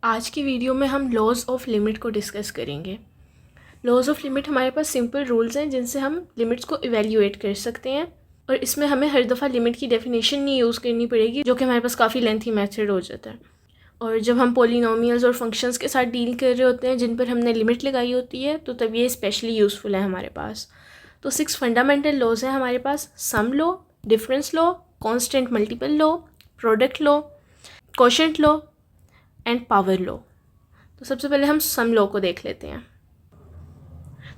आज की वीडियो में हम लॉज ऑफ लिमिट को डिस्कस करेंगे। लॉज ऑफ लिमिट हमारे पास सिंपल रूल्स हैं जिनसे हम लिमिट्स को इवेल्यूएट कर सकते हैं, और इसमें हमें हर दफ़ा लिमिट की डेफिनेशन नहीं यूज़ करनी पड़ेगी, जो कि हमारे पास काफ़ी लेंथी मेथड हो जाता है। और जब हम पॉलिनोमियल्स और फंक्शंस के साथ डील कर रहे होते हैं जिन पर हमने लिमिट लगाई होती है, तो तब ये स्पेशली यूज़फुल है हमारे पास। तो 6 फंडामेंटल लॉज हैं हमारे पास: sum law, difference law, constant multiple law, product law, quotient law and power law. तो सबसे पहले हम सम लॉ को देख लेते हैं।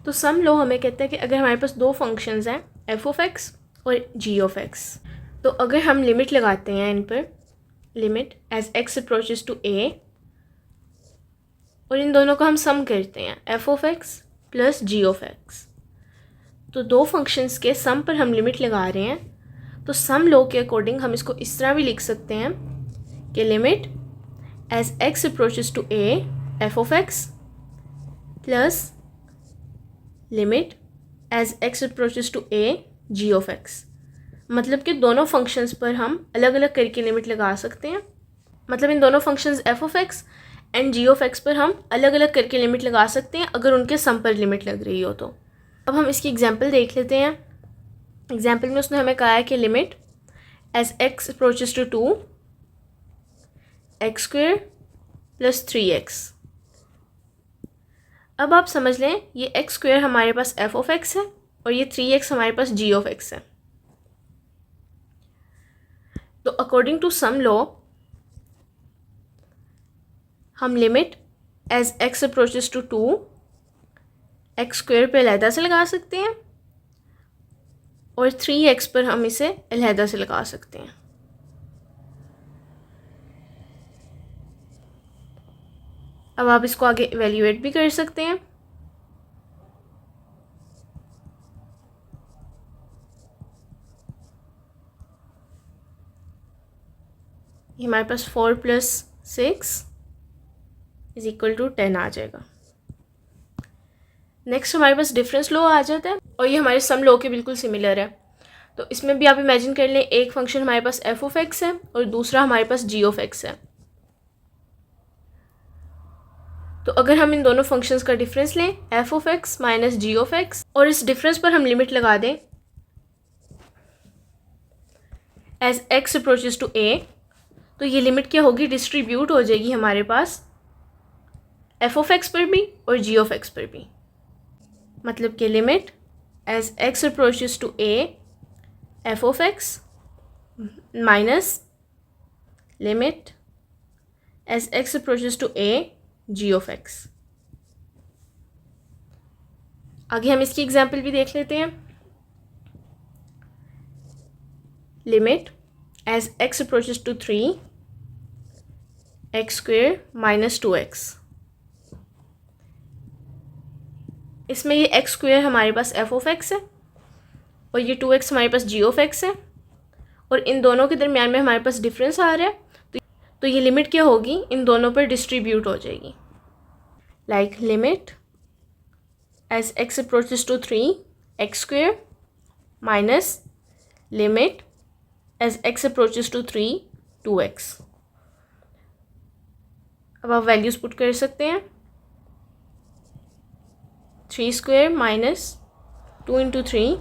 तो सम लॉ हमें कहता है कि अगर हमारे पास दो फंक्शंस हैं एफ ऑफ एक्स और जी ऑफ एक्स, तो अगर हम लिमिट लगाते हैं इन पर, limit as x approaches to a, और इन दोनों को हम सम करते हैं f of x plus g of x, तो दो फंक्शंस के सम पर हम लिमिट लगा रहे हैं। तो सम लॉ के अकॉर्डिंग हम इसको इस तरह भी लिख सकते हैं कि limit as x approaches to a f of x plus limit as x approaches to a g of x. मतलब कि दोनों फंक्शंस पर हम अलग अलग करके लिमिट लगा सकते हैं। मतलब इन दोनों functions f of x and g of x पर हम अलग अलग करके लिमिट लगा सकते हैं अगर उनके सम पर लिमिट लग रही हो तो। अब हम इसकी एग्जांपल देख लेते हैं। एग्जांपल में उसने हमें कहा है कि limit as x approaches to 2 x square plus 3x। अब आप समझ लें ये एक्स स्क्वेयर हमारे पास एफ ऑफ एक्स है और ये 3x हमारे पास जी ऑफ एक्स है। तो अकॉर्डिंग टू सम लॉ हम limit as x approaches to 2 x square पे अलहदा से लगा सकते हैं और 3x पर हम इसे अलहदा से लगा सकते हैं। अब आप इसको आगे इवेल्यूएट भी कर सकते हैं। ये हमारे पास 4 + 6 = 10 आ जाएगा। नेक्स्ट हमारे पास डिफरेंस लॉ आ जाता है और ये हमारे सम लॉ के बिल्कुल सिमिलर है। तो इसमें भी आप इमेजिन कर लें एक फंक्शन हमारे पास एफ ऑफ एक्स है और दूसरा हमारे पास जी ऑफ एक्स है। तो अगर हम इन दोनों फंक्शंस का डिफरेंस लें f of x minus g of x, और इस डिफरेंस पर हम लिमिट लगा दें as x approaches to a, तो ये लिमिट क्या होगी, डिस्ट्रीब्यूट हो जाएगी हमारे पास एफ ऑफ एक्स पर भी और जी ऑफ एक्स पर भी। मतलब कि limit as x approaches to a f of x minus limit as x approaches to a g of x. आगे हम इसकी एग्जाम्पल भी देख लेते हैं। Limit as x approaches to 3 x square minus 2x। इसमें ये एक्स स्क्वेयर हमारे पास एफ ऑफ एक्स है और ये 2x हमारे पास जी ऑफ एक्स है, और इन दोनों के दरमियान में हमारे पास डिफरेंस आ रहा है, तो ये लिमिट क्या होगी, इन दोनों पर डिस्ट्रीब्यूट हो जाएगी। Like limit as x approaches to 3 x square minus limit as x approaches to 3 2x। अब आप वैल्यूज़ पुट कर सकते हैं। 3 स्क्वेयर माइनस 2 × 3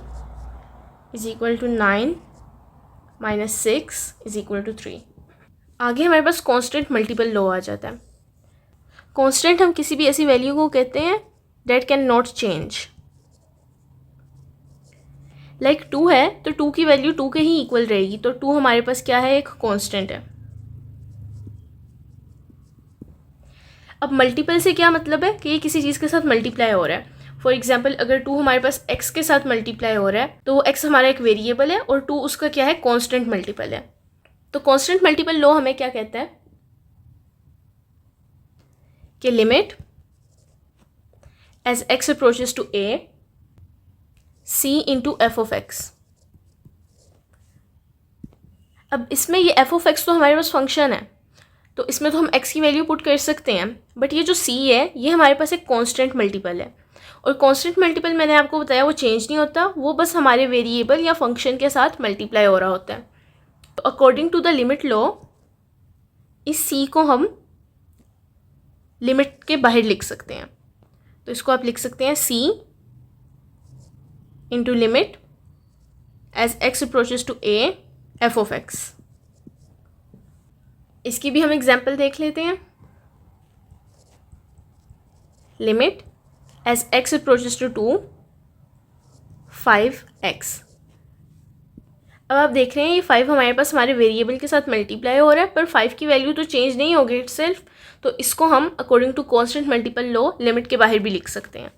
= 9 माइनस 6 = 3। आगे हमारे पास कांस्टेंट मल्टीपल लॉ आ जाता है। कांस्टेंट हम किसी भी ऐसी वैल्यू को कहते हैं that can not change. Like 2 है तो 2 की वैल्यू 2 के ही इक्वल रहेगी, तो 2 हमारे पास क्या है, एक कांस्टेंट है। अब मल्टीपल से क्या मतलब है कि ये किसी चीज़ के साथ मल्टीप्लाई हो रहा है। फॉर एग्जाम्पल अगर 2 हमारे पास x के साथ मल्टीप्लाई हो रहा है तो वो x हमारा एक वेरिएबल है और 2 उसका क्या है, कांस्टेंट मल्टीपल है। तो कांस्टेंट मल्टीपल लॉ हमें क्या कहता है कि limit as x approaches to a c × f of x। अब इसमें ये f ऑफ x तो हमारे पास फंक्शन है, तो इसमें तो हम x की वैल्यू पुट कर सकते हैं, बट ये जो c है ये हमारे पास एक कांस्टेंट मल्टीपल है, और कांस्टेंट मल्टीपल मैंने आपको बताया वो चेंज नहीं होता, वो बस हमारे वेरिएबल या फंक्शन के साथ मल्टीप्लाई हो रहा होता है। तो according to the limit law इस c को हम लिमिट के बाहर लिख सकते हैं। तो इसको आप लिख सकते हैं c into limit as x approaches to a f of x। इसकी भी हम एग्जाम्पल देख लेते हैं। Limit as x approaches to 2 5x। अब आप देख रहे हैं ये 5 हमारे पास हमारे वेरिएबल के साथ मल्टीप्लाई हो रहा है, पर 5 की वैल्यू तो चेंज नहीं होगी इटसेल्फ, तो इसको हम according to constant multiple law limit के बाहर भी लिख सकते हैं।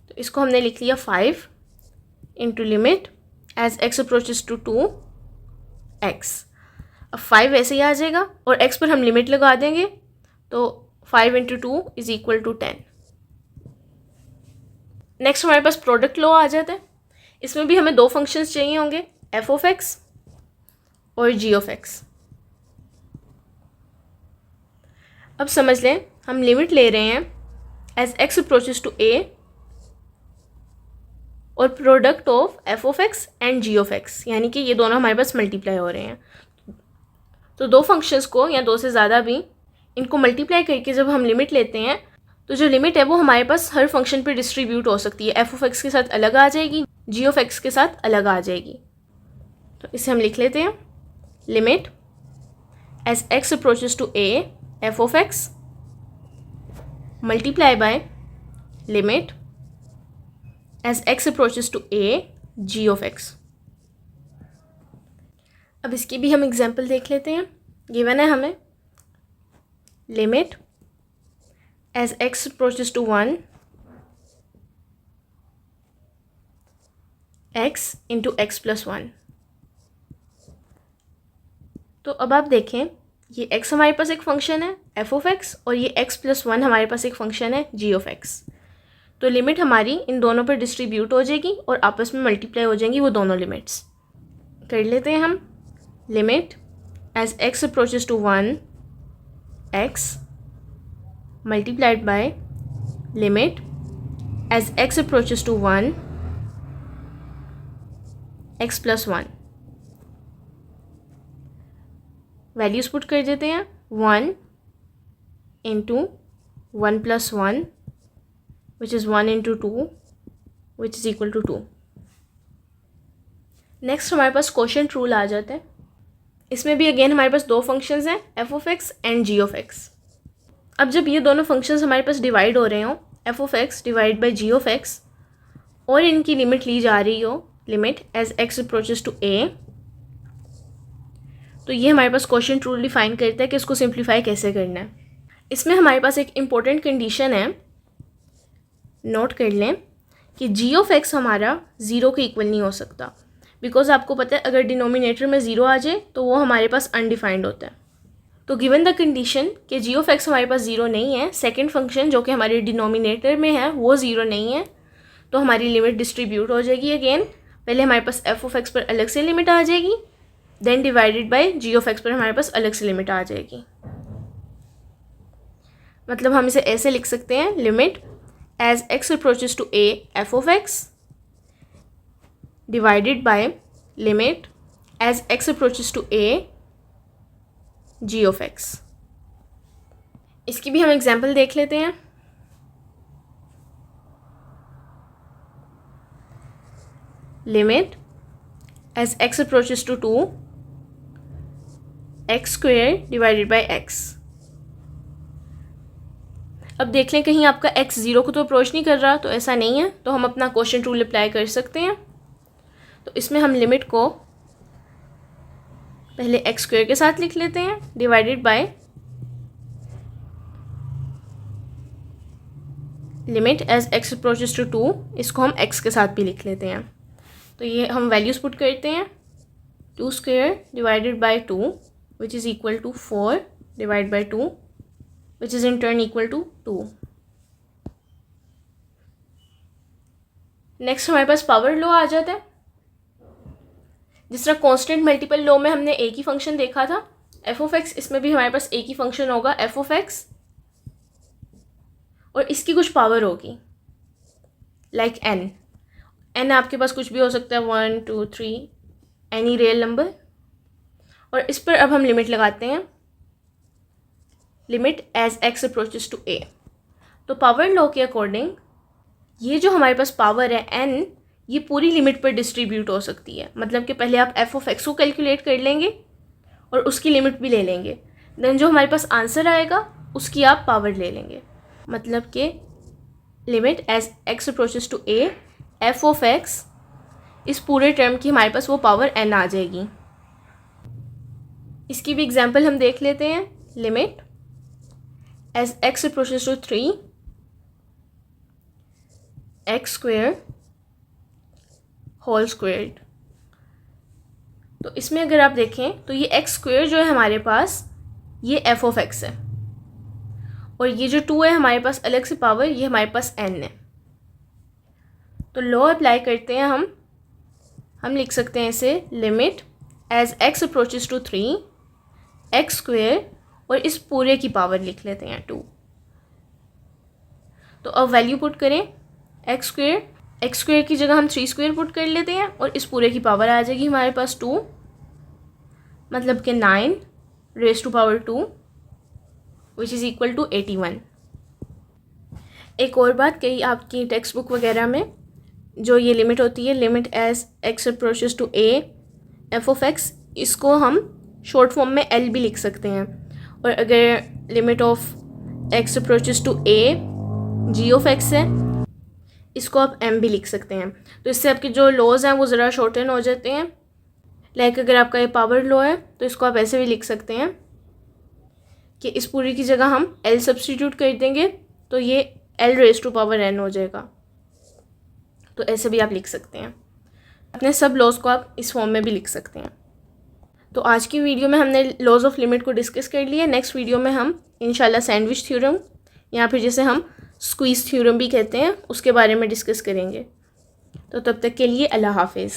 तो इसको हमने लिख लिया 5 into limit as x approaches to 2x। अब 5 ऐसे ही आ जाएगा और x पर हम लिमिट लगा देंगे, तो 5 into 2 is equal to 10। Next हमारे पास प्रोडक्ट लॉ आ जाता है। इसमें भी हमें दो फंक्शंस चाहिए होंगे, f ऑफ x और g ऑफ x। अब समझ लें हम लिमिट ले रहे हैं as x approaches to a और product of f of x and g of x, यानी कि ये दोनों हमारे पास मल्टीप्लाई हो रहे हैं। तो दो फंक्शंस को या दो से ज़्यादा भी, इनको मल्टीप्लाई करके जब हम लिमिट लेते हैं तो जो लिमिट है वो हमारे पास हर फंक्शन पे डिस्ट्रीब्यूट हो सकती है। f ऑफ x के साथ अलग आ जाएगी, g ऑफ x के साथ अलग आ जाएगी। तो इसे हम लिख लेते हैं limit as x approaches to a f of x multiply by limit as x approaches to a g of x। अब इसकी भी हम एग्जाम्पल देख लेते हैं। गिवन है हमें limit as x approaches to 1 x into x plus 1। तो अब आप देखें ये x हमारे पास एक फंक्शन है f ऑफ x और ये x प्लस 1 हमारे पास एक फंक्शन है g ऑफ x। तो लिमिट हमारी इन दोनों पर डिस्ट्रीब्यूट हो जाएगी और आपस में मल्टीप्लाई हो जाएंगी वो दोनों लिमिट्स। कर लेते हैं हम limit as x approaches to 1 x multiplied by limit as x approaches to 1 x plus 1। Values put कर देते हैं 1 into 1 plus 1 which is 1 into 2 which is equal to 2। Next हमारे पास क्वोशिएंट रूल आ जाता है। इसमें भी अगेन हमारे पास दो फंक्शंस हैं f of x and g of x। अब जब ये दोनों फंक्शंस हमारे पास डिवाइड हो रहे हों f of x divide by g of x और इनकी लिमिट ली जा रही हो लिमिट as x approaches to a, तो ये हमारे पास क्वोशिएंट रूल डिफाइन करता है कि इसको सिंप्लीफाई कैसे करना है। इसमें हमारे पास एक इम्पोर्टेंट कंडीशन है, नोट कर लें कि g ऑफ x हमारा ज़ीरो के इक्वल नहीं हो सकता, बिकॉज आपको पता है अगर डिनोमिनेटर में ज़ीरो आ जाए तो वो हमारे पास अनडिफाइंड होता है। तो गिवन द कंडीशन कि g ऑफ x हमारे पास ज़ीरो नहीं है, सेकंड फंक्शन जो कि हमारे डिनोमिनेटर में है वो ज़ीरो नहीं है, तो हमारी लिमिट डिस्ट्रीब्यूट हो जाएगी। अगेन पहले हमारे पास f ऑफ x पर अलग से लिमिट आ जाएगी, then divided by g of x पर हमारे पास अलग से लिमिट आ जाएगी। मतलब हम इसे ऐसे लिख सकते हैं limit as x approaches to a f of x divided by limit as x approaches to a g of x। इसकी भी हम एग्जाम्पल देख लेते हैं। Limit as x approaches to 2 x square divided by x। अब देख लें कहीं आपका x ज़ीरो को तो अप्रोच नहीं कर रहा, तो ऐसा नहीं है, तो हम अपना क्वोशिएंट रूल अप्लाई कर सकते हैं। तो इसमें हम लिमिट को पहले x स्क्वेयर के साथ लिख लेते हैं divided by limit as x approaches to 2, इसको हम x के साथ भी लिख लेते हैं। तो ये हम वैल्यूज़ पुट करते हैं 2 square divided by 2 which is equal to 4 divide by 2 which is in turn equal to 2। Next हमारे पास पावर लॉ आ जाता है। जिस तरह कांस्टेंट मल्टीपल लॉ में हमने एक ही फंक्शन देखा था f ऑफ x, इसमें भी हमारे पास एक ही फंक्शन होगा f ऑफ x और इसकी कुछ पावर होगी लाइक n आपके पास कुछ भी हो सकता है 1 2 3 एनी रियल नंबर। और इस पर अब हम लिमिट लगाते हैं limit as x approaches to a. तो पावर लॉ के अकॉर्डिंग ये जो हमारे पास पावर है n, ये पूरी लिमिट पर डिस्ट्रीब्यूट हो सकती है। मतलब कि पहले आप एफ ऑफ एक्स को कैलकुलेट कर लेंगे और उसकी लिमिट भी ले लेंगे, देन जो हमारे पास आंसर आएगा उसकी आप पावर ले लेंगे। मतलब कि limit as x approaches to a f of x, इस पूरे टर्म की हमारे पास वो पावर n आ जाएगी। इसकी भी एग्जांपल हम देख लेते हैं। Limit as x approaches to 3 x square whole squared. तो इसमें अगर आप देखें तो ये एक्स स्क्वेयर जो है हमारे पास, ये एफ ऑफ एक्स है, और ये जो 2 है हमारे पास अलग से पावर, ये हमारे पास n है। तो लॉ अप्लाई करते हैं हम लिख सकते हैं इसे limit as x approaches to 3 x square, और इस पूरे की पावर लिख लेते हैं 2। तो अब वैल्यू पुट करें, एक्स स्क्वेयर की जगह हम 3 स्क्वेयर पुट कर लेते हैं और इस पूरे की पावर आ जाएगी हमारे पास 2, मतलब कि 9 raise to power 2 which is equal to 81। एक और बात, कई आपकी टेक्स्ट बुक वगैरह में जो ये लिमिट होती है, limit as x approaches to a f of x, इसको हम शॉर्ट फॉर्म में एल भी लिख सकते हैं। और अगर limit of x approaches to a g of x है, इसको आप एम भी लिख सकते हैं। तो इससे आपके जो लॉज हैं वो ज़रा शॉर्टन हो जाते हैं। लाइक अगर आपका ये पावर लॉ है तो इसको आप ऐसे भी लिख सकते हैं कि इस पूरी की जगह हम एल सब्सटीट्यूट कर देंगे तो ये L raise to power n हो जाएगा। तो ऐसे भी आप लिख सकते हैं। अपने सब लॉज को आप इस फॉर्म में भी लिख सकते हैं। तो आज की वीडियो में हमने लॉज ऑफ लिमिट को डिस्कस कर लिया। नेक्स्ट वीडियो में हम इंशाल्लाह सैंडविच थ्योरम, या फिर जिसे हम स्क्वीज़ थ्योरम भी कहते हैं, उसके बारे में डिस्कस करेंगे। तो तब तक के लिए अल्लाह हाफिज़।